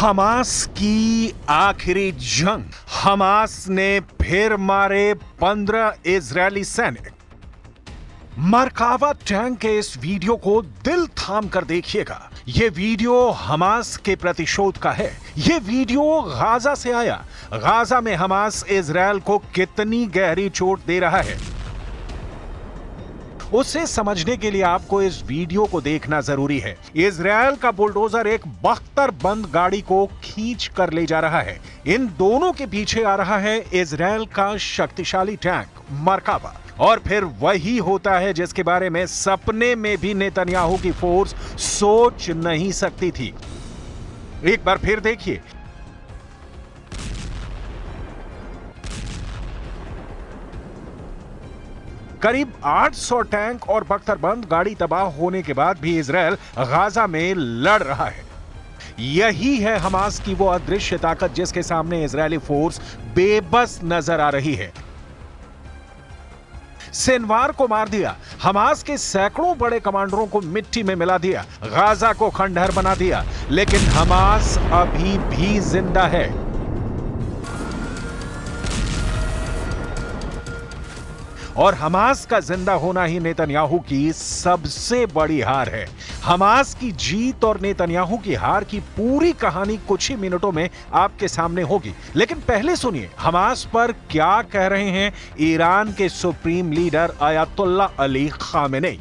Hamas की आखिरी जंग। हमास ने फिर मारे 15 इजरायली सैनिक। मरकावा टैंक के इस वीडियो को दिल थाम कर देखिएगा। यह वीडियो हमास के प्रतिशोध का है। यह वीडियो गाजा से आया। गाजा में हमास इजरायल को कितनी गहरी चोट दे रहा है, उसे समझने के लिए आपको इस वीडियो को देखना जरूरी है। इजरायल का बुलडोजर एक बख्तरबंद गाड़ी को खींच कर ले जा रहा है। इन दोनों के पीछे आ रहा है इजरायल का शक्तिशाली टैंक मरकावा। और फिर वही होता है जिसके बारे में सपने में भी नेतन्याहू की फोर्स सोच नहीं सकती थी। एक बार फिर देखिए। करीब 800 टैंक और बख्तरबंद गाड़ी तबाह होने के बाद भी इजरायल गाजा में लड़ रहा है। यही है हमास की वो अदृश्य ताकत जिसके सामने इजरायली फोर्स बेबस नजर आ रही है। सिनवार को मार दिया, हमास के सैकड़ों बड़े कमांडरों को मिट्टी में मिला दिया, गाजा को खंडहर बना दिया, लेकिन हमास अभी भी जिंदा है। और हमास का जिंदा होना ही नेतन्याहू की सबसे बड़ी हार है। हमास की जीत और नेतन्याहू की हार की पूरी कहानी कुछ ही मिनटों में आपके सामने होगी, लेकिन पहले सुनिए हमास पर क्या कह रहे हैं ईरान के supreme leader ayatollah Ali Khamenei.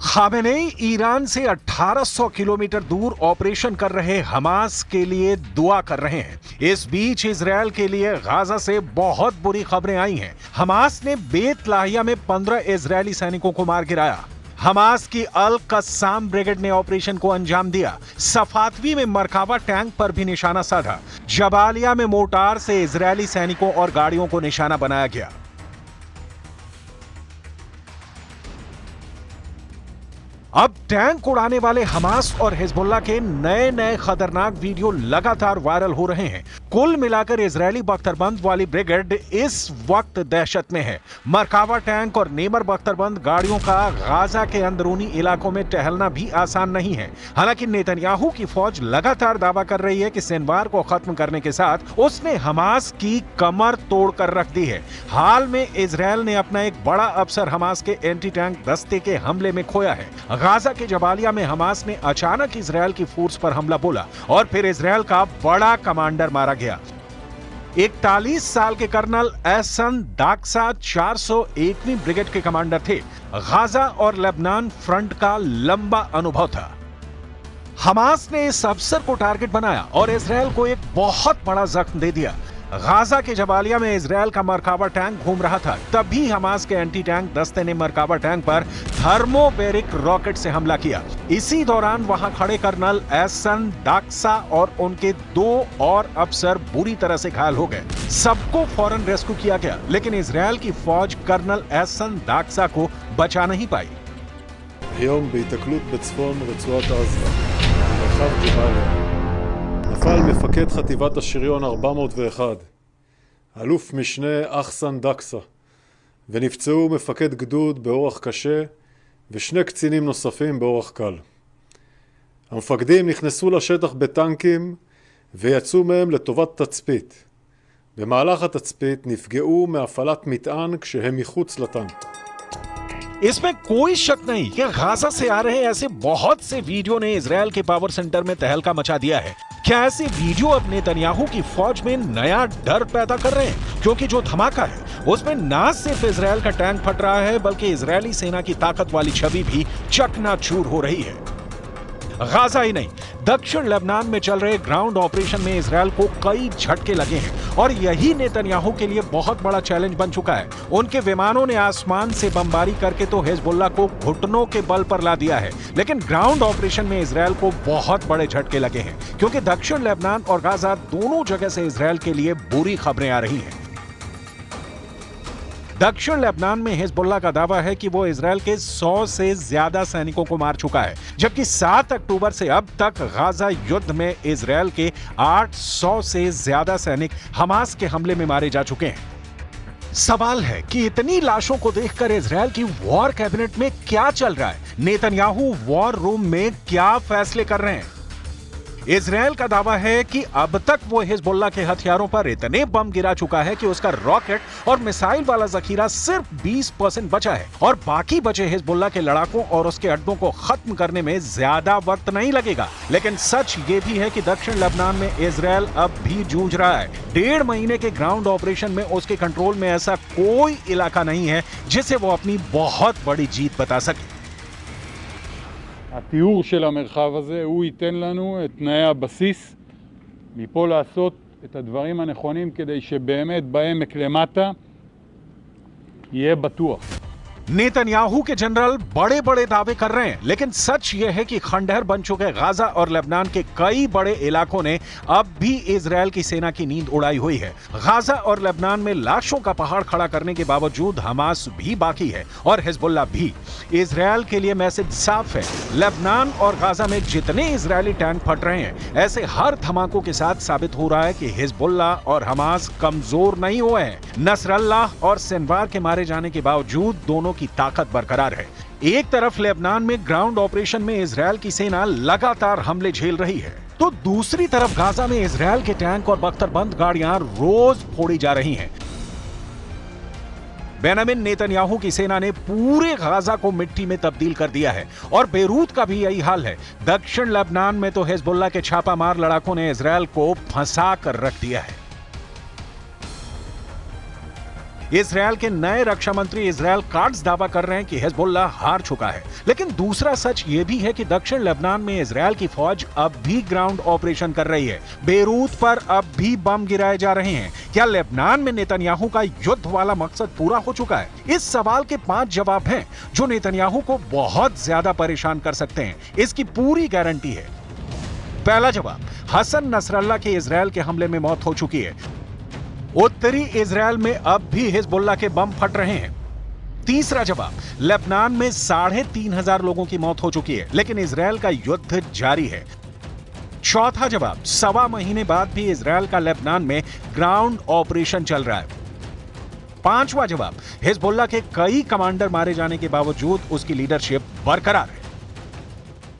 Khamenei Iran से 1800 किलोमीटर दूर ऑपरेशन कर रहे हमास के लिए दुआ कर रहे हैं। इस बीच इजरायल के लिए गाजा से बहुत बुरी खबरें आई हैं। हमास ने बेत लाहिया में 15 इजरायली सैनिकों को मार गिराया। हमास की अल कस्साम ब्रिगेड ने ऑपरेशन को अंजाम दिया। सफातवी में मरकावा टैंक पर भी निशाना साधा। जबालिया में मोर्टार से इजरायली सैनिकों और गाड़ियों को निशाना बनाया गया। अब टैंक उड़ाने वाले हमास और हिजबुल्लाह के नए नए खतरनाक वीडियो लगातार वायरल हो रहे हैं। कुल मिलाकर इजरायली बख्तरबंद वाली ब्रिगेड इस वक्त दहशत में है। मरकावा टैंक और नेमर बख्तरबंद गाड़ियों का गाजा के अंदरूनी इलाकों में टहलना भी आसान नहीं है। हालांकि नेतन्याहू की फौज लगातार दावा कर रही है कि सिनवार को खत्म करने के साथ उसने हमास की कमर तोड़कर रख दी है। हाल में इजरायल ने अपना एक बड़ा अफसर हमास के एंटी टैंक दस्ते के हमले में खोया है। गाजा के जबालिया में हमास ने अचानक इजरायल की फोर्स पर हमला बोला और फिर इजरायल का बड़ा कमांडर मारा गया। 41 साल के कर्नल एहसन दाक्सा 401वीं ब्रिगेड के कमांडर थे। गाजा और लेबनान फ्रंट का लंबा अनुभव था। हमास ने इस अफसर को टारगेट बनाया और इजरायल को एक बहुत बड़ा जख्म दे दिया। गाजा के जबालिया में इजरायल का मरकावा टैंक घूम रहा था, तभी हमास के एंटी टैंक दस्ते ने मरकावा टैंक पर थर्मोबैरिक रॉकेट से हमला किया। इसी दौरान वहां खड़े कर्नल एहसन दाक्सा और उनके 2 और अफसर बुरी तरह से घायल हो गए। सबको फौरन रेस्क्यू किया गया, लेकिन इजरायल की फौज कर्नल एहसन दाक्सा को बचा नहीं पाई। היום בהיתקלות בצפון רצועת עזה, מרחב ג'באליה, נפל מפקד חטיבת השריון 401, אלוף משנה אחסן דקסה, ונפצעו מפקד גדוד באורח קשה ושני קצינים נוספים באורח קל. המפקדים נכנסו לשטח בטנקים ויצאו מהם לטובת תצפית. במהלך התצפית נפגעו מהפעלת מטען כשהם מחוץ לטנק. इसमें कोई शक नहीं कि गाजा से आ रहे ऐसे बहुत से वीडियो ने इजरायल के पावर सेंटर में तहलका मचा दिया है। क्या ऐसे वीडियो अब नेतन्याहू की फौज में नया डर पैदा कर रहे हैं? क्योंकि जो धमाका है उसमें ना सिर्फ इजरायल का टैंक फट रहा है, बल्कि इजरायली सेना की ताकत वाली छवि भी चकनाचूर हो रही है। गाजा ही नहीं, दक्षिण लेबनान में चल रहे ग्राउंड ऑपरेशन में इजरायल को कई झटके लगे हैं और यही नेतन्याहू के लिए बहुत बड़ा चैलेंज बन चुका है। उनके विमानों ने आसमान से बमबारी करके तो हिजबुल्लाह को घुटनों के बल पर ला दिया है, लेकिन ग्राउंड ऑपरेशन में इजरायल को बहुत बड़े झटके लगे हैं, क्योंकि दक्षिण लेबनान और गाजा दोनों जगह से इजरायल के लिए बुरी खबरें आ रही हैं। दक्षिण लेबनान में हिजबुल्लाह का दावा है कि वो इजरायल के 100 से ज्यादा सैनिकों को मार चुका है, जबकि 7 अक्टूबर से अब तक गाजा युद्ध में इजरायल के 800 से ज्यादा सैनिक हमास के हमले में मारे जा चुके हैं। सवाल है कि इतनी लाशों को देखकर इजरायल की वॉर कैबिनेट में क्या चल रहा है? नेतन्याहू वॉर रूम में क्या फैसले कर रहे हैं? इजरायल का दावा है कि अब तक वो हिजबुल्लाह के हथियारों पर इतने बम गिरा चुका है कि उसका रॉकेट और मिसाइल वाला जखीरा सिर्फ 20% बचा है और बाकी बचे हिजबुल्लाह के लड़ाकों और उसके अड्डों को खत्म करने में ज्यादा वक्त नहीं लगेगा। लेकिन सच ये भी है कि दक्षिण लेबनान में इजरायल अब भी जूझ रहा है। 1.5 महीने के ग्राउंड ऑपरेशन में उसके कंट्रोल में ऐसा कोई इलाका नहीं है जिसे वो अपनी बहुत बड़ी जीत बता सके। התיאור של המרחב הזה הוא ייתן לנו את תנאי הבסיס מפה לעשות את הדברים הנכונים כדי שבאמת בעמק למטה יהיה בטוח. नेतन्याहू के जनरल बड़े बड़े दावे कर रहे हैं, लेकिन सच यह है कि खंडहर बन चुके गाजा और लेबनान के कई बड़े इलाकों ने अब भी इजरायल की सेना की नींद उड़ाई हुई है। गाजा और लेबनान में लाशों का पहाड़ खड़ा करने के बावजूद हमास भी बाकी है और हिजबुल्लाह भी। इजरायल के लिए मैसेज साफ है, लेबनान और गाजा में जितने इजरायली टैंक फट रहे हैं, ऐसे हर धमाकों के साथ साबित हो रहा है कि हिजबुल्लाह और हमास कमजोर नहीं हुए हैं। नसरल्लाह और सिनवार के मारे जाने के बावजूद दोनों की ताकत बरकरार है। एक तरफ लेबनान में ग्राउंड ऑपरेशन में इजरायल की सेना लगातार हमले झेल रही है, तो दूसरी तरफ गाजा में इजरायल के टैंक और बख्तरबंद गाड़ियां रोज फोड़ी जा रही हैं। बेंजामिन नेतन्याहू की सेना ने पूरे गाजा को मिट्टी में तब्दील कर दिया है और बेरूत का भी यही हाल है। दक्षिण लेबनान में तो हिजबुल्लाह के छापामार लड़ाकों ने इजरायल को फंसा कर रख दिया है। इजरायल के नए रक्षा मंत्री इजरायल काट्ज दावा कर रहे हैं कि हिजबुल्लाह हार चुका है, लेकिन दूसरा सच यह भी है कि दक्षिण लेबनान में इजरायल की फौज अब भी ग्राउंड ऑपरेशन कर रही है। बेरूत पर अब भी बम गिराए जा रहे हैं। क्या लेबनान में नेतन्याहू का युद्ध वाला मकसद पूरा हो चुका है? इस सवाल के 5 जवाब हैं जो नेतन्याहू को बहुत ज्यादा परेशान कर सकते हैं। इसकी पूरी गारंटी है। पहला जवाब, हसन नसरल्लाह के इजरायल के हमले में मौत हो चुकी है। उत्तरी इजरायल में अब भी हिजबुल्लाह के बम फट रहे हैं। तीसरा जवाब, लेबनान में 3,500 लोगों की मौत हो चुकी है, लेकिन इजरायल का युद्ध जारी है। चौथा जवाब, 1.25 महीने बाद भी इजरायल का लेबनान में ग्राउंड ऑपरेशन चल रहा है। पांचवा जवाब, हिजबुल्लाह के कई कमांडर मारे जाने के बावजूद उसकी लीडरशिप बरकरार है।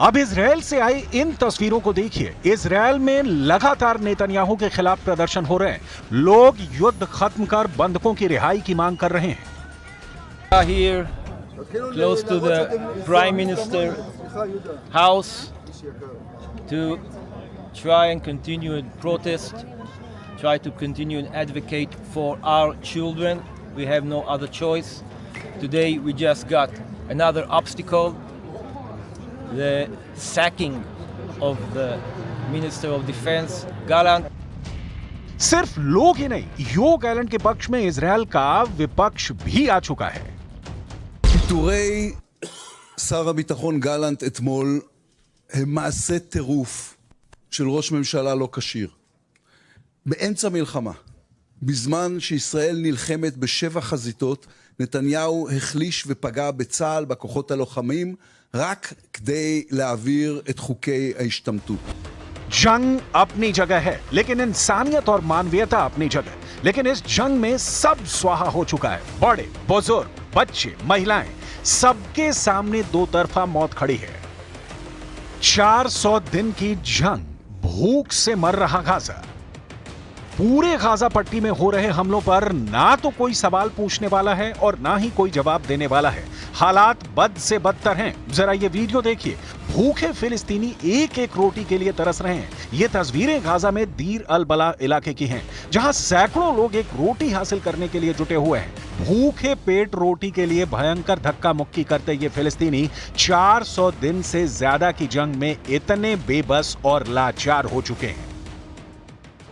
अब इजरायल से आई इन तस्वीरों को देखिए। इजरायल में लगातार नेतन्याहू के खिलाफ प्रदर्शन हो रहे हैं। लोग युद्ध खत्म कर बंधकों की रिहाई की मांग कर रहे हैं। Here, close to the Prime Minister house, to try and continue and protest, try to continue and advocate for our children. We have no other choice. Today we just got another obstacle, the sacking of the Minister of Defense, Gallant. सिर्फ लोग ही नहीं, यो Gallant के पक्ष में Israel का विपक्ष भी आ चुका है। פיטורי שר הביטחון גלנט אתמול הם מעשה טירוף של ראש ממשלה לא כשיר. באמצע מלחמה, בזמן שישראל נלחמת ב7 חזיתות, נתניהו החליש ופגע בצה"ל, בכוחות הלוחמים, רק כדי להעביר את חוקי ההשתמטות. जंग अपनी जगह है, लेकिन इंसानियत और मानवीयता अपनी जगह। लेकिन इस जंग में सब स्वाहा हो चुका है। बड़े, बुजुर्ग, बच्चे, महिलाएं, सबके सामने दो तरफा मौत खड़ी है। 400 दिन की जंग, भूख से मर रहा गाजा। पूरे गाजा पट्टी में हो रहे हमलों पर ना तो कोई सवाल पूछने वाला है और ना ही कोई जवाब देने वाला है। हालात बद से बदतर हैं। जरा ये वीडियो देखिए। भूखे फिलिस्तीनी एक एक रोटी के लिए तरस रहे हैं। ये तस्वीरें गाजा में दीर अल बला इलाके की हैं, जहां सैकड़ों लोग एक रोटी हासिल करने के लिए जुटे हुए हैं। भूखे पेट रोटी के लिए भयंकर धक्का मुक्की करते ये फिलिस्तीनी 400 दिन से ज्यादा की जंग में इतने बेबस और लाचार हो चुके हैं।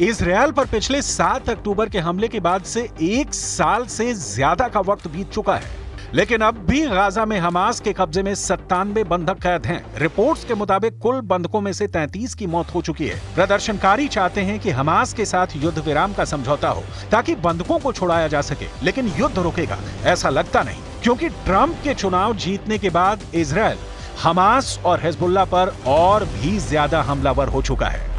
इजरायल पर पिछले 7 अक्टूबर के हमले के बाद से 1 साल से ज्यादा का वक्त बीत चुका है, लेकिन अब भी गाजा में हमास के कब्जे में 97 बंधक कैद हैं। रिपोर्ट्स के मुताबिक कुल बंधकों में से 33 की मौत हो चुकी है। प्रदर्शनकारी चाहते हैं कि हमास के साथ युद्ध विराम का समझौता हो ताकि बंधकों को छुड़ाया जा सके, लेकिन युद्ध रुकेगा ऐसा लगता नहीं, क्योंकि ट्रंप के चुनाव जीतने के बाद इजरायल हमास और हिजबुल्लाह पर और भी ज्यादा हमलावर हो चुका है।